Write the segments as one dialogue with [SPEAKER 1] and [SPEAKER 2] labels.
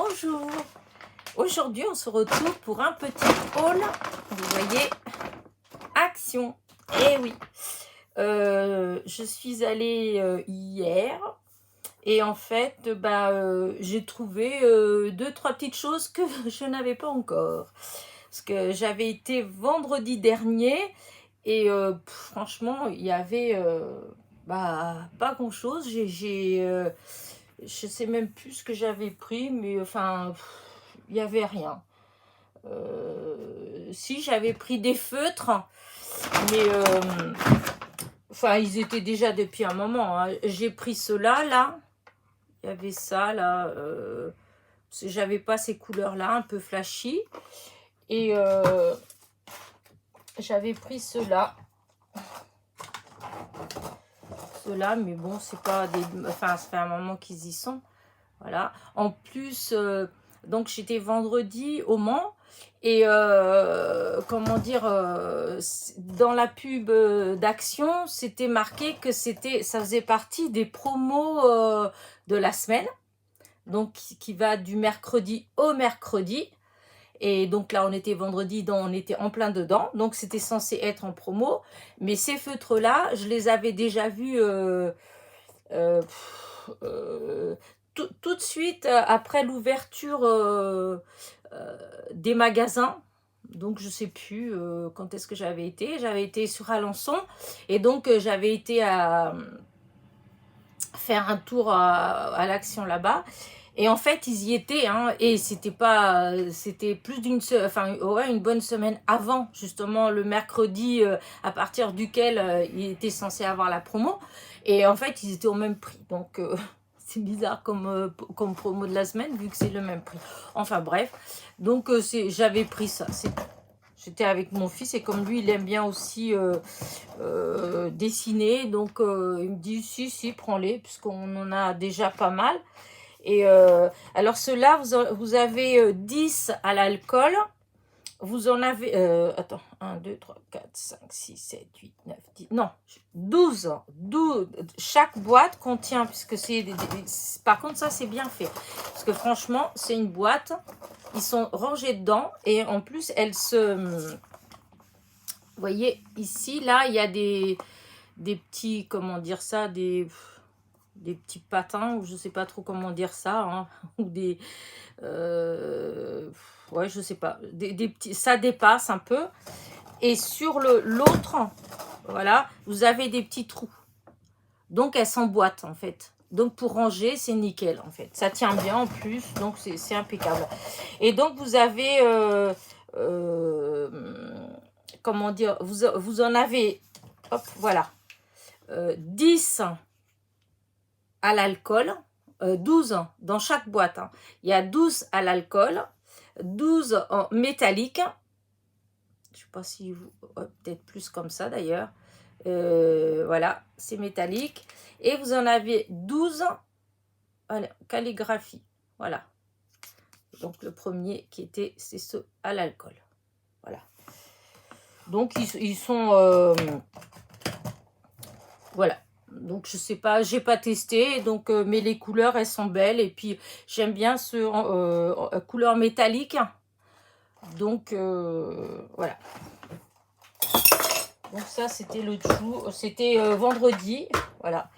[SPEAKER 1] Bonjour. Aujourd'hui, on se retrouve pour un petit haul. Vous voyez, action. Eh oui. Je suis allée hier et en fait, j'ai trouvé deux, trois petites choses que je n'avais pas encore. Parce que j'avais été vendredi dernier et franchement, il y avait pas grand-chose. Je sais même plus ce que j'avais pris, mais enfin, il n'y avait rien. Si, j'avais pris des feutres, mais enfin, ils étaient déjà depuis un moment, hein. J'ai pris ceux-là, là. Il y avait ça, là. J'avais pas ces couleurs-là, un peu flashy. Et j'avais pris ceux-là. Ceux-là, mais bon, c'est pas des... Enfin, ça fait un moment qu'ils y sont. Voilà. En plus, donc j'étais vendredi au Mans. Et comment dire, dans la pub d'Action, c'était marqué que ça faisait partie des promos de la semaine, donc qui va du mercredi au mercredi. Et donc là, on était vendredi, on était en plein dedans, donc c'était censé être en promo. Mais ces feutres-là, je les avais déjà vus tout de suite après l'ouverture des magasins. Donc je sais plus quand est-ce que j'avais été sur Alençon et donc j'avais été à faire un tour à l'Action là-bas et en fait ils y étaient, hein, et c'était plus une bonne semaine avant justement le mercredi à partir duquel il était censé avoir la promo, et en fait ils étaient au même prix, donc c'est bizarre comme promo de la semaine vu que c'est le même prix. Enfin bref, donc j'avais pris ça. J'étais avec mon fils et comme lui il aime bien aussi dessiner, donc il me dit si prends-les puisqu'on en a déjà pas mal. Et alors ceux-là, vous avez 10 à l'alcool. Vous en avez, attends, 1, 2, 3, 4, 5, 6, 7, 8, 9, 10, non, 12. Chaque boîte contient, puisque par contre ça c'est bien fait, parce que franchement c'est une boîte, ils sont rangés dedans, et en plus vous voyez ici, là, il y a des petits, comment dire ça, des petits patins, ou je sais pas trop comment dire ça, hein, ou des... ouais, je sais pas, des petits, ça dépasse un peu. Et sur l'autre, voilà, vous avez des petits trous. Donc, elles s'emboîtent, en fait. Donc, pour ranger, c'est nickel, en fait. Ça tient bien, en plus, donc c'est impeccable. Et donc, vous avez... comment dire, vous en avez, hop, voilà, 10 à l'alcool, 12 dans chaque boîte, hein. Il y a 12 à l'alcool, 12 en métallique, je ne sais pas si vous, peut-être plus comme ça d'ailleurs, voilà, c'est métallique, et vous en avez 12 en calligraphie, voilà. Donc le premier c'est ce à l'alcool, voilà. Donc ils sont voilà. Donc je sais pas, j'ai pas testé, donc mais les couleurs elles sont belles, et puis j'aime bien ce couleur métallique. Donc voilà. Donc ça c'était le chou, c'était vendredi, voilà.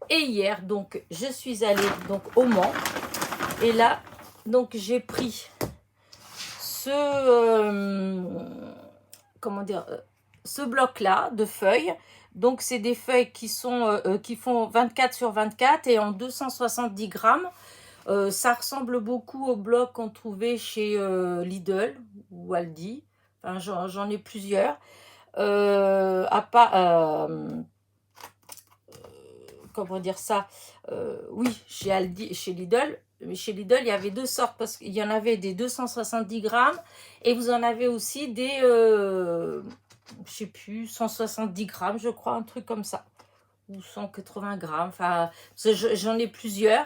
[SPEAKER 1] Et hier donc je suis allée donc au Mans, et là donc j'ai pris comment dire, ce bloc là de feuilles. Donc c'est des feuilles qui font 24 sur 24 et en 270 grammes. Ça ressemble beaucoup au bloc qu'on trouvait chez Lidl ou Aldi. Enfin, j'en ai plusieurs. Comment dire ça, oui, chez Lidl. Mais chez Lidl, il y avait deux sortes, parce qu'il y en avait des 270 grammes et vous en avez aussi des, je sais plus, 170 grammes, je crois, un truc comme ça. Ou 180 grammes, enfin, j'en ai plusieurs.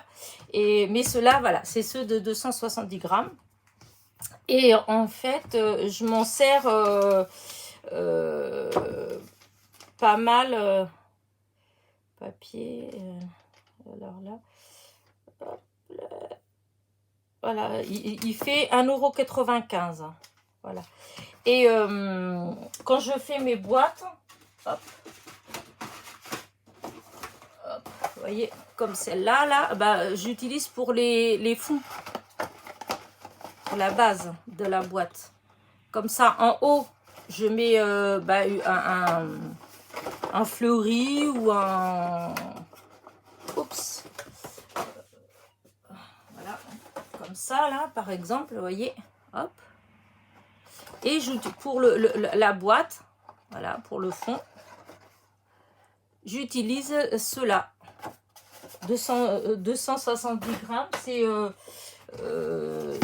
[SPEAKER 1] Mais ceux-là, voilà, c'est ceux de 270 grammes. Et en fait, je m'en sers pas mal. Papier, alors là, hop là, Voilà, il fait 1,95 €. Voilà. Et quand je fais mes boîtes, hop, hop, vous voyez, comme celle-là, là, bah, j'utilise pour les fonds, pour la base de la boîte. Comme ça, en haut, je mets bah, un fleuri ou un... Oups. Voilà, comme ça, là, par exemple, vous voyez, hop. Et pour la boîte, voilà, pour le fond, j'utilise cela. 270 grammes,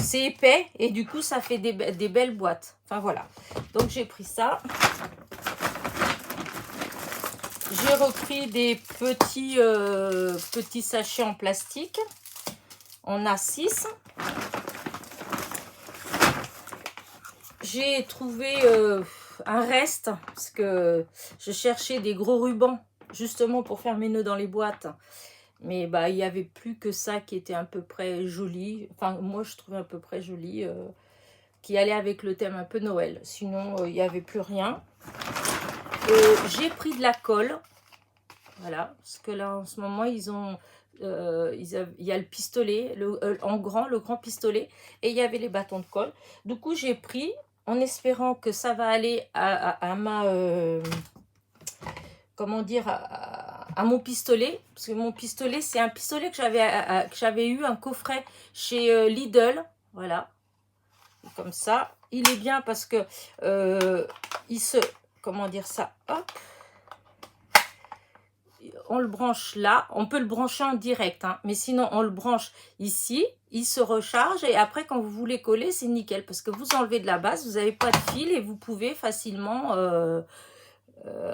[SPEAKER 1] c'est épais et du coup, ça fait des belles boîtes. Enfin, voilà. Donc, j'ai pris ça. J'ai repris des petits sachets en plastique. On a 6. J'ai trouvé un reste parce que je cherchais des gros rubans justement pour faire mes nœuds dans les boîtes. Mais bah, il n'y avait plus que ça qui était à peu près joli. Enfin, moi, je trouvais à peu près joli, qui allait avec le thème un peu Noël. Sinon, il n'y avait plus rien. J'ai pris de la colle. Voilà, parce que là, en ce moment, il y a le pistolet, en grand, le grand pistolet, et il y avait les bâtons de colle. Du coup, j'ai pris, en espérant que ça va aller à ma... comment dire, à mon pistolet, parce que mon pistolet, c'est un pistolet que j'avais eu, un coffret chez Lidl, voilà, comme ça. Il est bien parce que comment dire ça, hop, on le branche là, on peut le brancher en direct, hein, mais sinon on le branche ici, il se recharge et après quand vous voulez coller, c'est nickel, parce que vous enlevez de la base, vous n'avez pas de fil et vous pouvez facilement...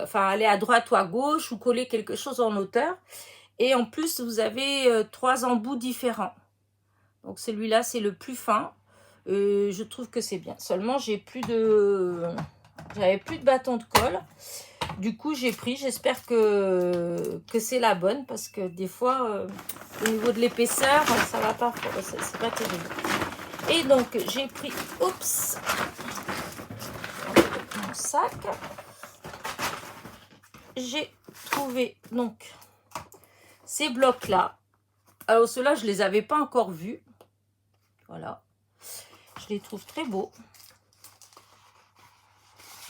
[SPEAKER 1] enfin, aller à droite ou à gauche ou coller quelque chose en hauteur. Et en plus, vous avez 3 embouts différents. Donc, celui-là, c'est le plus fin. Je trouve que c'est bien. Seulement, j'avais plus de bâton de colle. Du coup, j'ai pris. J'espère que c'est la bonne parce que des fois, au niveau de l'épaisseur, ça va pas. C'est pas terrible. Et donc, j'ai pris... Oups, mon sac. J'ai trouvé donc ces blocs là. Alors ceux-là, je les avais pas encore vus. Voilà, je les trouve très beaux.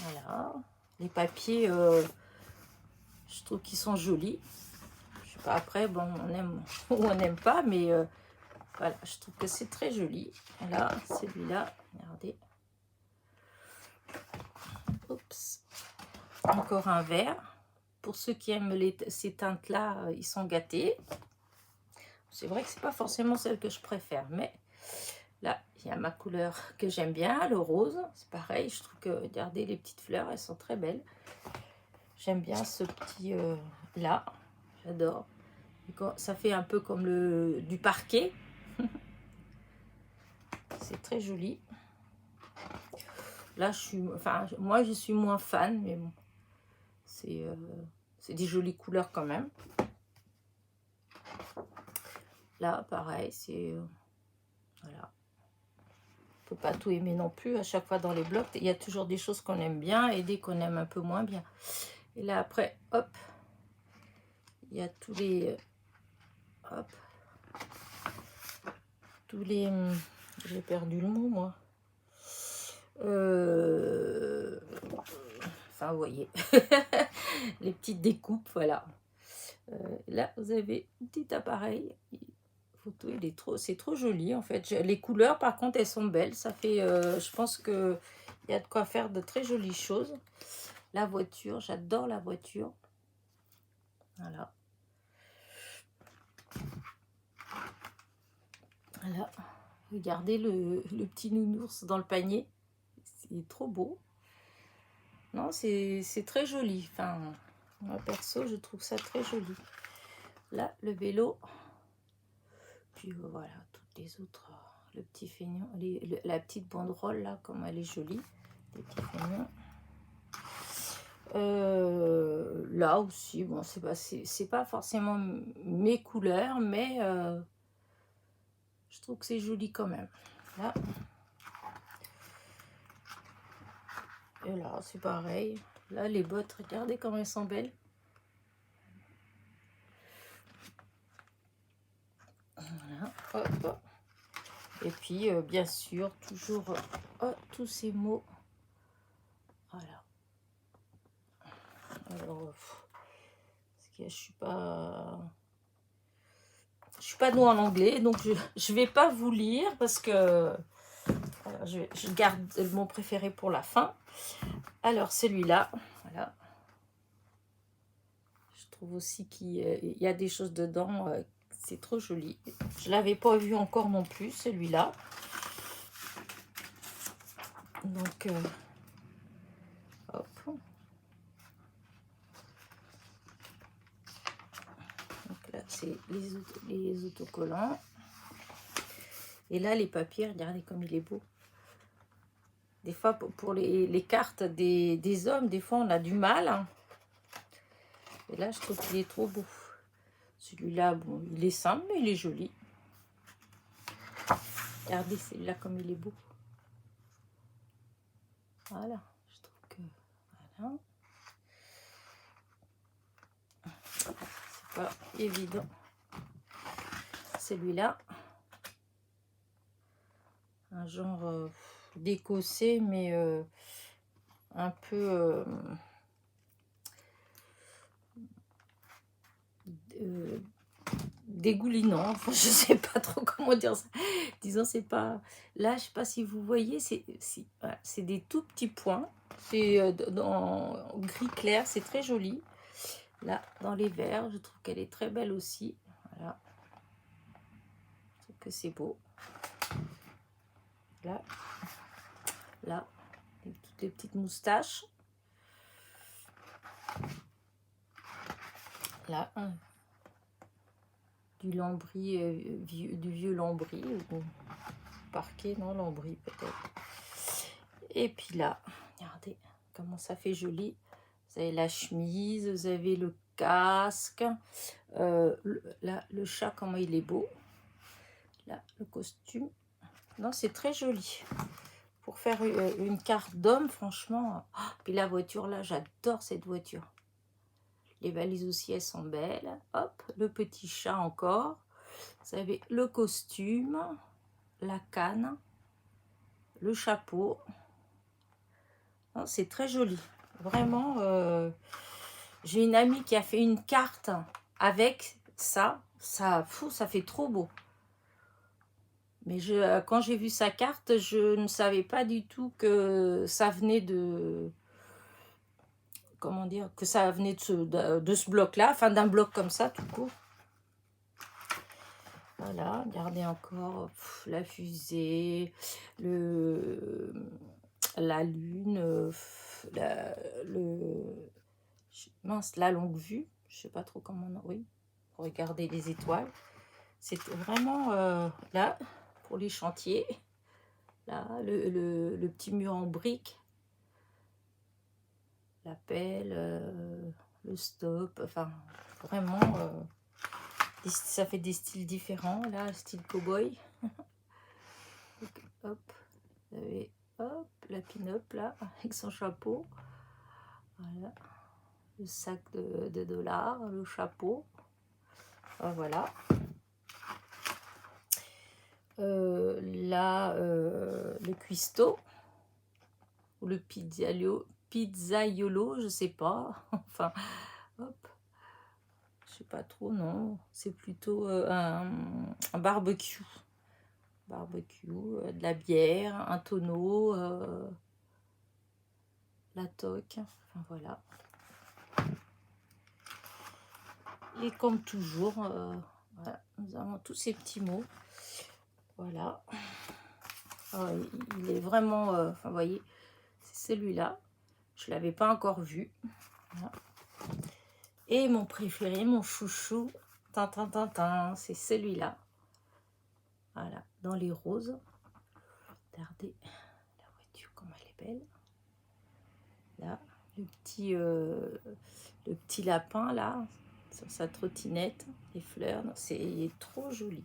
[SPEAKER 1] Voilà, les papiers, je trouve qu'ils sont jolis. Je sais pas, après, bon, on aime ou on n'aime pas, mais voilà, je trouve que c'est très joli. Voilà, celui-là, regardez. Oups, encore un vert. Pour ceux qui aiment ces teintes-là, ils sont gâtés. C'est vrai que c'est pas forcément celle que je préfère, mais là, il y a ma couleur que j'aime bien, le rose. C'est pareil, je trouve que, regardez, les petites fleurs, elles sont très belles. J'aime bien ce petit là, j'adore. Ça fait un peu comme du parquet. C'est très joli. Là, moi, je suis moins fan, mais bon, c'est des jolies couleurs quand même. Là, pareil, c'est... voilà. On peut pas tout aimer non plus. À chaque fois dans les blocs, il y a toujours des choses qu'on aime bien et des qu'on aime un peu moins bien. Et là, après, hop, il y a tous les... hop. Tous les... j'ai perdu le mot, moi. Enfin, vous voyez. Les petites découpes, voilà. Là, vous avez un petit appareil photo, c'est trop joli en fait. Les couleurs par contre elles sont belles, ça fait je pense que il y a de quoi faire de très jolies choses. La voiture, j'adore la voiture. Voilà. Voilà. Regardez le petit nounours dans le panier. C'est trop beau. Non, c'est très joli. Enfin, moi perso, je trouve ça très joli. Là, le vélo. Puis voilà, toutes les autres, le petit feignant, la petite banderole là, comme elle est jolie, des petits feignants. Là aussi, bon, c'est pas forcément mes couleurs, mais je trouve que c'est joli quand même. Là. Et là, c'est pareil. Là, les bottes, regardez comment elles sont belles. Voilà, hop. Et puis, bien sûr, toujours tous ces mots. Voilà. Alors, je suis pas douée en anglais, donc je vais pas vous lire parce que je garde mon préféré pour la fin. Alors, celui-là, voilà. Je trouve aussi qu'il y a des choses dedans. C'est trop joli. Je l'avais pas vu encore non plus, celui-là. Donc, hop. Donc là, c'est les autocollants. Et là, les papiers, regardez comme il est beau. Des fois, pour les cartes des hommes, des fois, on a du mal. Hein. Et là, je trouve qu'il est trop beau. Celui-là, bon, il est simple, mais il est joli. Regardez celui-là comme il est beau. Voilà, je trouve que... Voilà. C'est pas évident. Celui-là. Un genre d'écossais, mais un peu... dégoulinant, enfin je sais pas trop comment dire ça, disons c'est pas, là je sais pas si vous voyez, c'est des tout petits points, c'est dans gris clair, c'est très joli, là dans les verts, je trouve qu'elle est très belle aussi, voilà, je trouve que c'est beau, là, toutes les petites moustaches, là, du lambris, du vieux lambris, ou parquet, non, lambris peut-être. Et puis là, regardez comment ça fait joli. Vous avez la chemise, vous avez le casque. Là, le chat, comment il est beau. Là, le costume. Non, c'est très joli. Pour faire une carte d'homme, franchement. Oh, puis la voiture, là, j'adore cette voiture. Les valises aussi, elles sont belles. Hop, le petit chat encore. Vous avez le costume, la canne, le chapeau. C'est très joli. Vraiment, j'ai une amie qui a fait une carte avec ça. Ça fait trop beau. Mais quand j'ai vu sa carte, je ne savais pas du tout que ça venait de... Comment dire? Que ça venait de ce bloc-là. Enfin, d'un bloc comme ça, tout court. Voilà, regardez encore la fusée, la lune, la longue vue, je sais pas trop comment, oui, pour regarder les étoiles. C'est vraiment là, pour les chantiers, là, le petit mur en briques, la pelle, le stop, enfin, vraiment, ça fait des styles différents, là, style cow-boy. Hop, vous avez, hop, la pin-up, là, avec son chapeau, voilà. Le sac de dollars, le chapeau, voilà. Là, le cuistot, ou le pizzaiolo, je sais pas. Enfin, hop, je sais pas trop, non. C'est plutôt un barbecue. Barbecue, de la bière, un tonneau, la toque, enfin voilà. Et comme toujours, voilà, nous avons tous ces petits mots. Voilà. Il est vraiment... enfin, vous voyez, c'est celui-là. Je ne l'avais pas encore vu. Voilà. Et mon préféré, mon chouchou, c'est celui-là. Voilà, dans les roses. Regardez la voiture, comme elle est belle. Là, le petit lapin, là, sur sa trottinette, les fleurs, il est trop joli.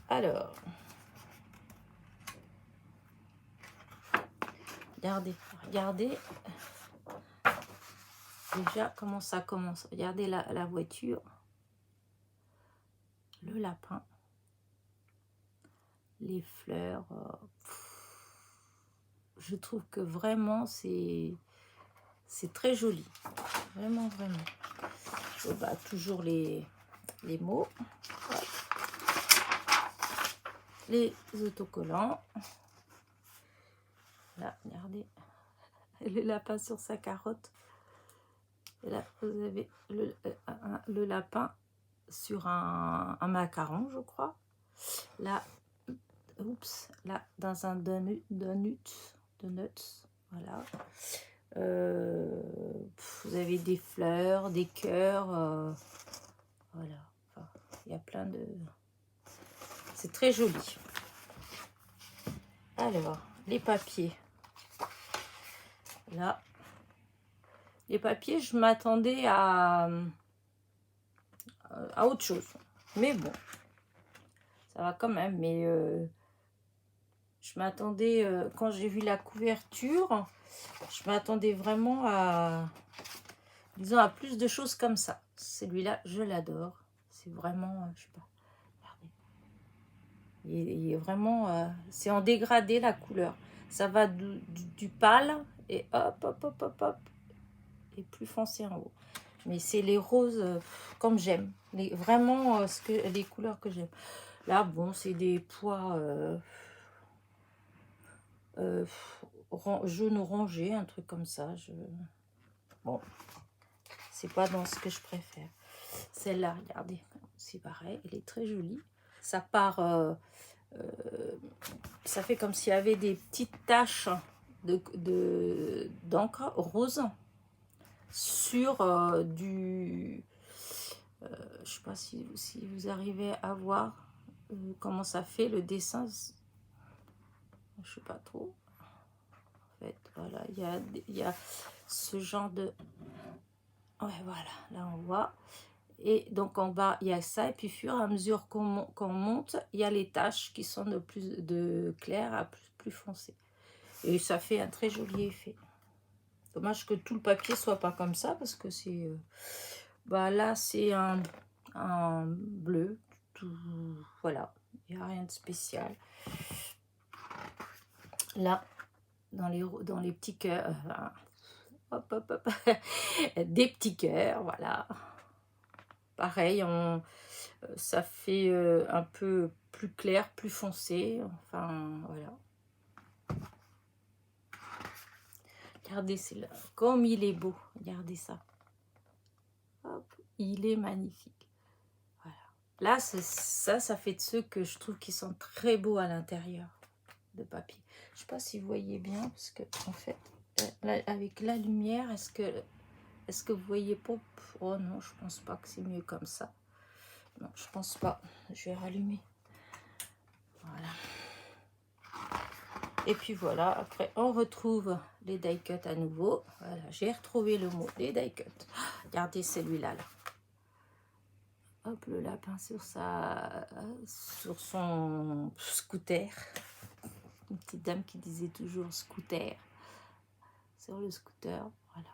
[SPEAKER 1] Alors, regardez, regardez. Déjà, comment ça commence. Regardez la voiture, le lapin, les fleurs. Je trouve que vraiment, c'est très joli. Vraiment, vraiment. Bah, toujours les mots. Hop. Les autocollants. Là, regardez. Le lapin sur sa carotte. Et là, vous avez le lapin sur un macaron, je crois. Là, oups, là, dans un donut, voilà. Vous avez des fleurs, des cœurs, voilà. Enfin, il y a plein de... C'est très joli. Alors, les papiers. Là, les papiers, je m'attendais à autre chose. Mais bon, ça va quand même. Mais je m'attendais, quand j'ai vu la couverture, je m'attendais vraiment disons, à plus de choses comme ça. Celui-là, je l'adore. C'est vraiment, je sais pas, regardez. Il est vraiment, c'est en dégradé la couleur. Ça va du pâle et hop, hop, hop, hop, hop. Et plus foncé en haut. Mais c'est les roses comme j'aime. Vraiment, les couleurs que j'aime. Là, bon, c'est des pois jaune orangé, un truc comme ça. Bon, c'est pas dans ce que je préfère. Celle-là, regardez, c'est pareil, elle est très jolie. Ça part, ça fait comme s'il y avait des petites taches d'encre rose sur du... je sais pas si vous arrivez à voir comment ça fait le dessin. Je sais pas trop. En fait, voilà, il y a ce genre de... Ouais, voilà, là on voit. Et donc en bas, il y a ça. Et puis, au fur et à mesure qu'on monte, il y a les taches qui sont de clair à plus foncé. Et ça fait un très joli effet. Dommage que tout le papier soit pas comme ça, parce que c'est... bah là, c'est un bleu. Tout, voilà, il n'y a rien de spécial. Là, dans les petits cœurs... hop, hop, hop. Des petits cœurs, voilà. Pareil, ça fait un peu plus clair, plus foncé. Enfin, voilà. Regardez, c'est là. Comme il est beau. Regardez ça. Hop, il est magnifique. Voilà. Là, ça fait de ceux que je trouve qui sont très beaux à l'intérieur de papier. Je ne sais pas si vous voyez bien, parce que en fait, là, avec la lumière, est-ce que vous voyez pas? Oh non, je pense pas que c'est mieux comme ça. Non, je pense pas. Je vais rallumer. Voilà. Et puis voilà, après on retrouve les die cuts à nouveau. Voilà, j'ai retrouvé le mot, les die cuts. Regardez celui-là, là. Hop, le lapin sur son scooter. Une petite dame qui disait toujours scooter. Sur le scooter, voilà.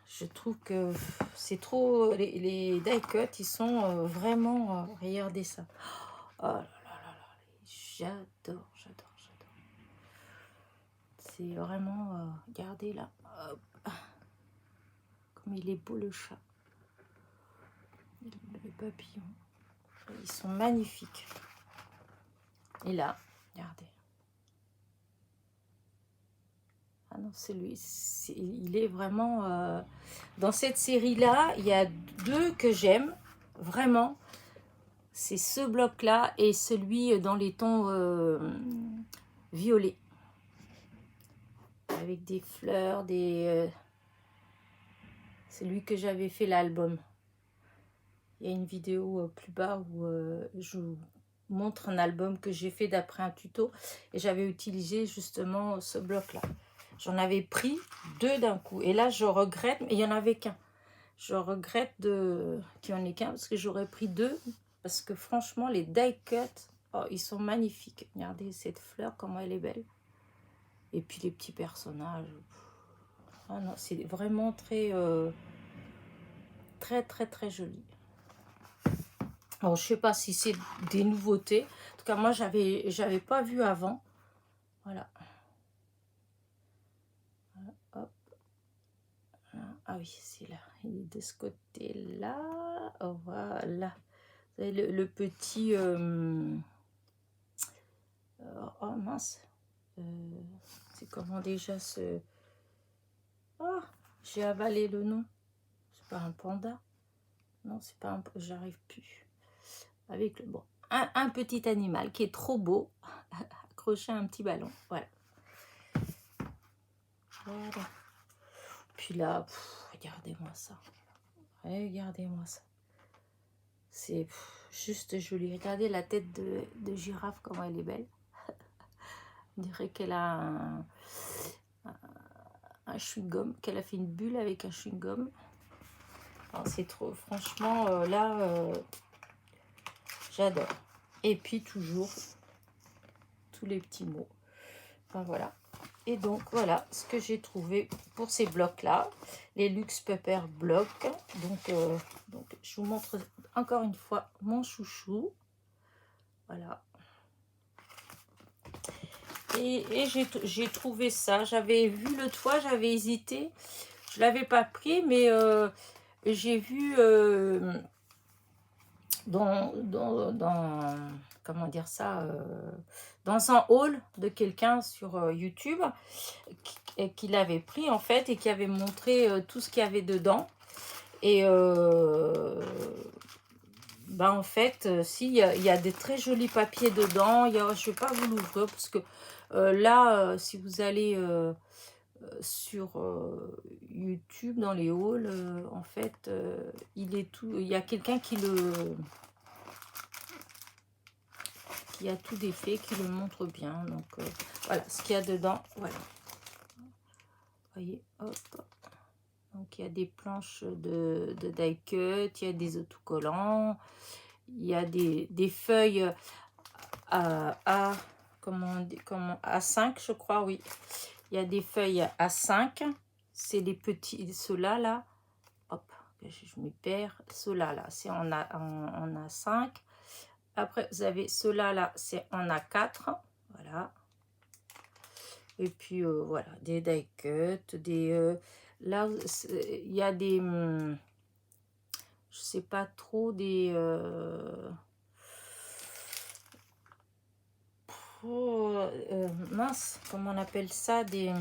[SPEAKER 1] Je trouve que c'est trop... Les die cuts, ils sont vraiment... regardez ça. Oh là là là là. J'adore, j'adore, j'adore. C'est vraiment... regardez là. Hop. Comme il est beau le chat. Les papillons. Ils sont magnifiques. Et là, regardez. Ah non, c'est lui. Il est vraiment... dans cette série-là, il y a deux que j'aime. Vraiment. C'est ce bloc-là et celui dans les tons violets. Avec des fleurs, c'est lui que j'avais fait l'album. Il y a une vidéo plus bas où je vous montre un album que j'ai fait d'après un tuto. Et j'avais utilisé justement ce bloc-là. J'en avais pris 2 d'un coup. Et là, je regrette, mais il n'y en avait qu'un. Je regrette qu'il n'y en ait qu'un parce que j'aurais pris 2. Parce que franchement, les die cuts, Oh, ils sont magnifiques. Regardez cette fleur, comment elle est belle. Et puis les petits personnages. Ah non, c'est vraiment très, très joli. Alors, je sais pas si c'est des nouveautés. En tout cas, moi, j'avais pas vu avant. Voilà. Hop. Ah oui, c'est là. Il est de ce côté-là. Oh, voilà. Vous avez le petit... oh mince. C'est comment déjà ce... Oh, j'ai avalé le nom. C'est pas un panda. Non, c'est pas un... J'arrive plus. Avec le... Bon. Un petit animal qui est trop beau. Accroché à un petit ballon. Voilà. Voilà. Puis là, regardez-moi ça. Regardez-moi ça. C'est juste joli. Regardez la tête de girafe, comment elle est belle. On dirait qu'elle a un chewing-gum, qu'elle a fait une bulle avec un chewing-gum. C'est trop, franchement, là, j'adore. Et puis toujours, tous les petits mots. Enfin, voilà. Et donc, voilà ce que j'ai trouvé pour ces blocs-là. Les Luxe Pepper blocs. Donc, je vous montre encore une fois mon chouchou. Voilà. Et j'ai trouvé ça. J'avais vu le toit, j'avais hésité. Je ne l'avais pas pris, mais j'ai vu comment dire ça, dans un haul de quelqu'un sur YouTube qui l'avait pris en fait et qui avait montré tout ce qu'il y avait dedans. Et en fait, si, il y a des très jolis papiers dedans. Je ne vais pas vous l'ouvrir parce que là, si vous allez sur YouTube, dans les hauls, en fait, il y a quelqu'un qui a tout défait, qui le montre bien. Donc, voilà ce qu'il y a dedans. Voilà. Vous voyez, hop. Donc, il y a des planches de die cut, il y a des autocollants, il y a des feuilles à 5, je crois, oui. Il y a des feuilles à 5. C'est les petits, ceux-là, là. Hop, je m'y perds. Ceux-là, là, c'est en A5. Après, vous avez ceux-là, là, c'est en A4. Voilà. Et puis, voilà, des die cut, là, il y a des... je sais pas trop, des... mince, comment on appelle ça, des...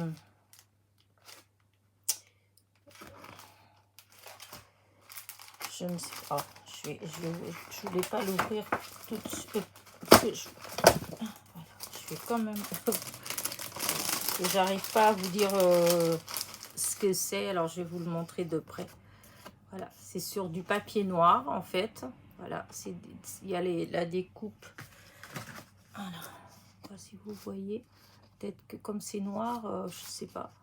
[SPEAKER 1] Je ne sais pas. Je voulais pas l'ouvrir tout de suite. Voilà, je vais quand même... J'arrive pas à vous dire ce que c'est. Alors, je vais vous le montrer de près. Voilà, c'est sur du papier noir, en fait. Voilà, il y a la découpe. Voilà, je sais pas si vous voyez. Peut-être que comme c'est noir, je sais pas.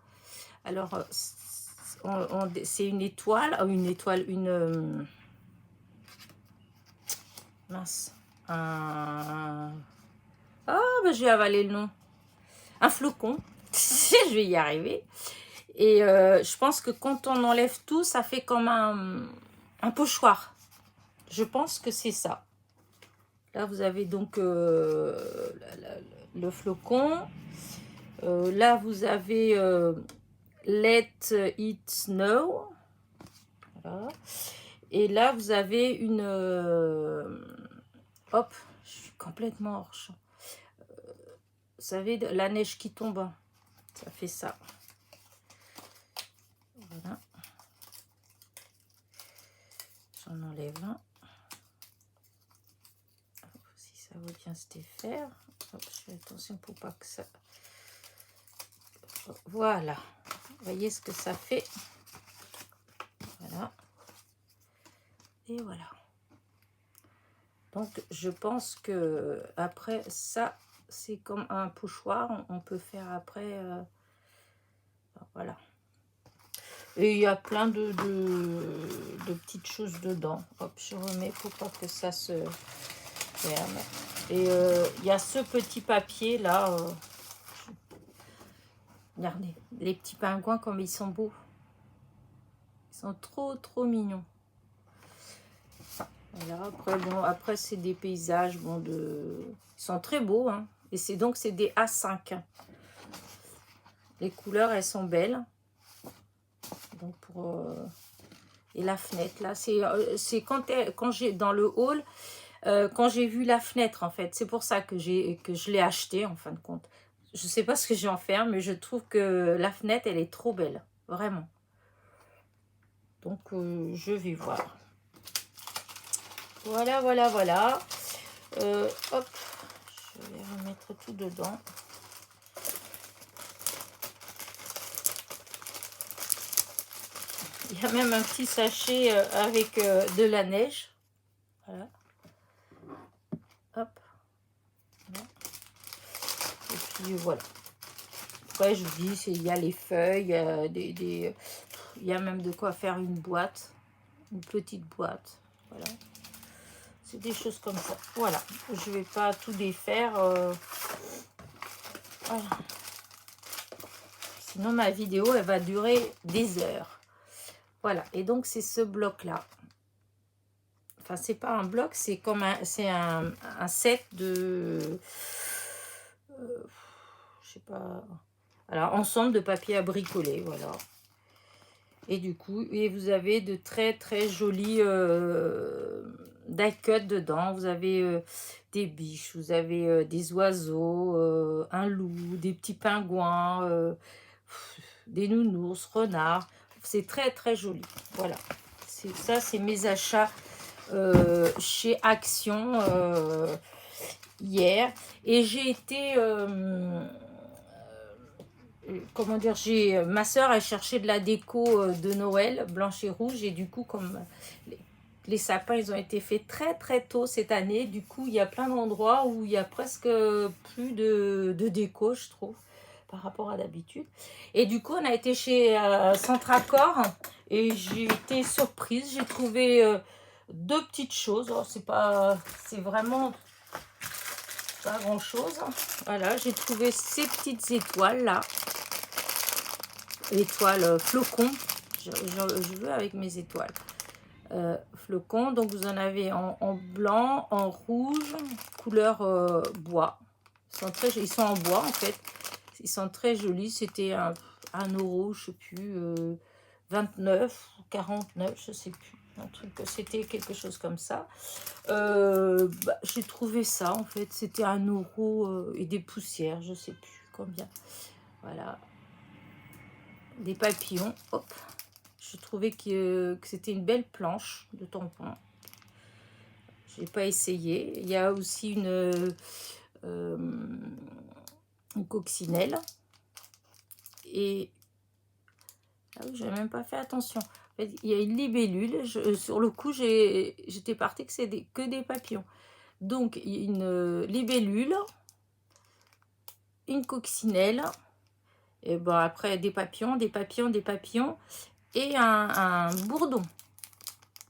[SPEAKER 1] Alors, c'est une étoile, mince. Ah, j'ai avalé le nom. Un flocon. Je vais y arriver. Et je pense que quand on enlève tout, ça fait comme un pochoir. Je pense que c'est ça. Là, vous avez donc le flocon. Là, vous avez Let It Snow. Voilà. Et là, vous avez une... hop, je suis complètement hors champ. Vous savez, la neige qui tombe, ça fait ça. Voilà. J'en enlève un. Si ça veut bien se défaire. Hop, je fais attention pour pas que ça... Voilà. Vous voyez ce que ça fait. Voilà. Et voilà. Donc, je pense que après ça, c'est comme un pochoir. On peut faire après... voilà. Et il y a plein de petites choses dedans. Hop, je remets pour pas que ça se ferme. Et il y a ce petit papier là. Regardez, les petits pingouins comme ils sont beaux. Ils sont trop mignons. Voilà, après, bon, après c'est des paysages, bon, ils sont très beaux, hein. Et c'est donc, c'est des A5. Les couleurs, elles sont belles. Donc, et la fenêtre, là, c'est quand j'ai, dans le hall, quand j'ai vu la fenêtre, en fait. C'est pour ça que je l'ai acheté, en fin de compte. Je sais pas ce que j'en fais, mais je trouve que la fenêtre, elle est trop belle. Vraiment. Donc, je vais voir. Voilà. Hop, je vais remettre tout dedans. Il y a même un petit sachet avec de la neige. Voilà. Hop. Voilà. Et puis voilà. Après, je vous dis, il y a les feuilles, il y a même de quoi faire une boîte. Une petite boîte. Voilà. C'est des choses comme ça. Voilà. Je ne vais pas tout défaire. Voilà. Sinon, ma vidéo, elle va durer des heures. Voilà. Et donc, c'est ce bloc-là. Enfin, c'est pas un bloc, c'est comme un set de... je sais pas... Alors, ensemble de papier à bricoler, voilà. Et du coup, et vous avez de très jolis die cut dedans. Vous avez des biches, vous avez des oiseaux, un loup, des petits pingouins, des nounours, renards. C'est très joli. Voilà. Ça, c'est mes achats chez Action hier. Et j'ai été... comment dire, ma soeur a cherché de la déco de Noël blanche et rouge, et du coup, comme les sapins, ils ont été faits très tôt cette année, du coup il y a plein d'endroits où il y a presque plus de déco, je trouve, par rapport à d'habitude. Et du coup on a été chez Centracor et j'ai été surprise. J'ai trouvé deux petites choses. Oh, c'est vraiment pas grand chose. Voilà, j'ai trouvé ces petites étoiles là, étoiles flocons. Je veux avec mes étoiles flocons. Donc vous en avez en blanc, en rouge, couleur bois. Ils sont en bois en fait. Ils sont très jolis. C'était 1 €, je sais plus, 29 ou 49, je sais plus. Un truc, c'était quelque chose comme ça. J'ai trouvé ça en fait. C'était 1 € et des poussières, je sais plus combien. Voilà. Des papillons. Hop. Je trouvais que c'était une belle planche de tampon. Je n'ai pas essayé. Il y a aussi une coccinelle. Et ah oui, je n'ai même pas fait attention. En fait, il y a une libellule. Sur le coup, j'étais partie que c'est que des papillons. Donc, une libellule, une coccinelle, et bon, après des papillons, et un bourdon.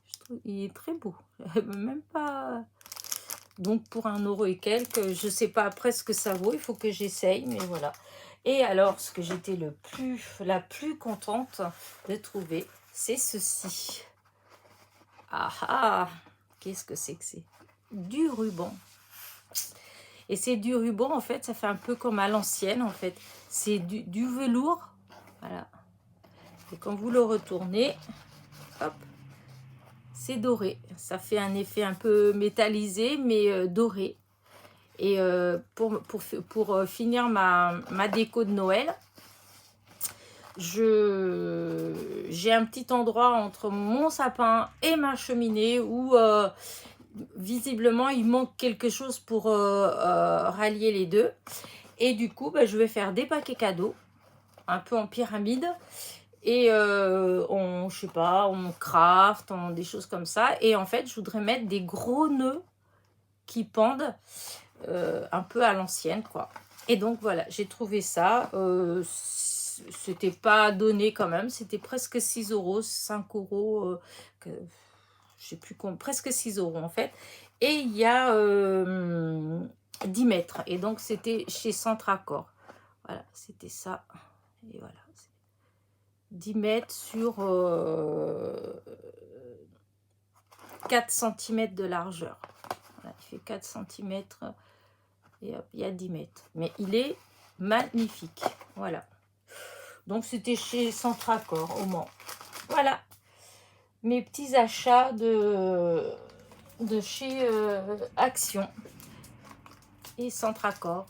[SPEAKER 1] Je trouve, il est très beau. Même pas... Donc, pour 1 € et quelques, je sais pas après ce que ça vaut. Il faut que j'essaye, mais voilà. Et alors, ce que j'étais la plus contente de trouver, c'est ceci. Ah, qu'est-ce que c'est? Du ruban. Et c'est du ruban, en fait, ça fait un peu comme à l'ancienne, en fait. C'est du velours. Voilà. Et quand vous le retournez, hop, c'est doré. Ça fait un effet un peu métallisé, mais doré. Et pour finir ma déco de Noël, j'ai un petit endroit entre mon sapin et ma cheminée où visiblement il manque quelque chose pour rallier les deux. Et du coup, je vais faire des paquets cadeaux, un peu en pyramide. Et je sais pas, on craft, des choses comme ça. Et en fait, je voudrais mettre des gros nœuds qui pendent un peu à l'ancienne, quoi. Et donc, voilà, j'ai trouvé ça. C'était pas donné quand même. C'était presque 6 €, 5 €, je sais plus combien, presque 6 € en fait. Et il y a 10 mètres. Et donc, c'était chez Centracor. Voilà, c'était ça. Et voilà. 10 mètres sur 4 cm de largeur. Voilà, il fait 4 cm et hop, il y a 10 mètres. Mais il est magnifique. Voilà. Donc, c'était chez Centracor au Mans. Voilà. Mes petits achats de chez Action et Centracor.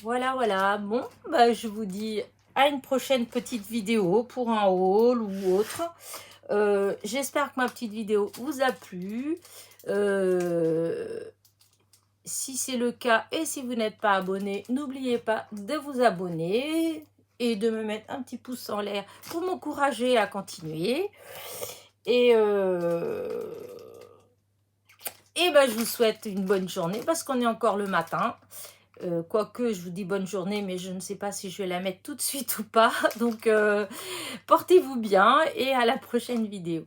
[SPEAKER 1] Voilà, voilà. Bon, bah, je vous dis à une prochaine petite vidéo pour un haul ou autre. J'espère que ma petite vidéo vous a plu. Si c'est le cas et si vous n'êtes pas abonné, n'oubliez pas de vous abonner et de me mettre un petit pouce en l'air pour m'encourager à continuer. Et ben, je vous souhaite une bonne journée parce qu'on est encore le matin. Quoique, je vous dis bonne journée, mais je ne sais pas si je vais la mettre tout de suite ou pas. Donc, portez-vous bien et à la prochaine vidéo.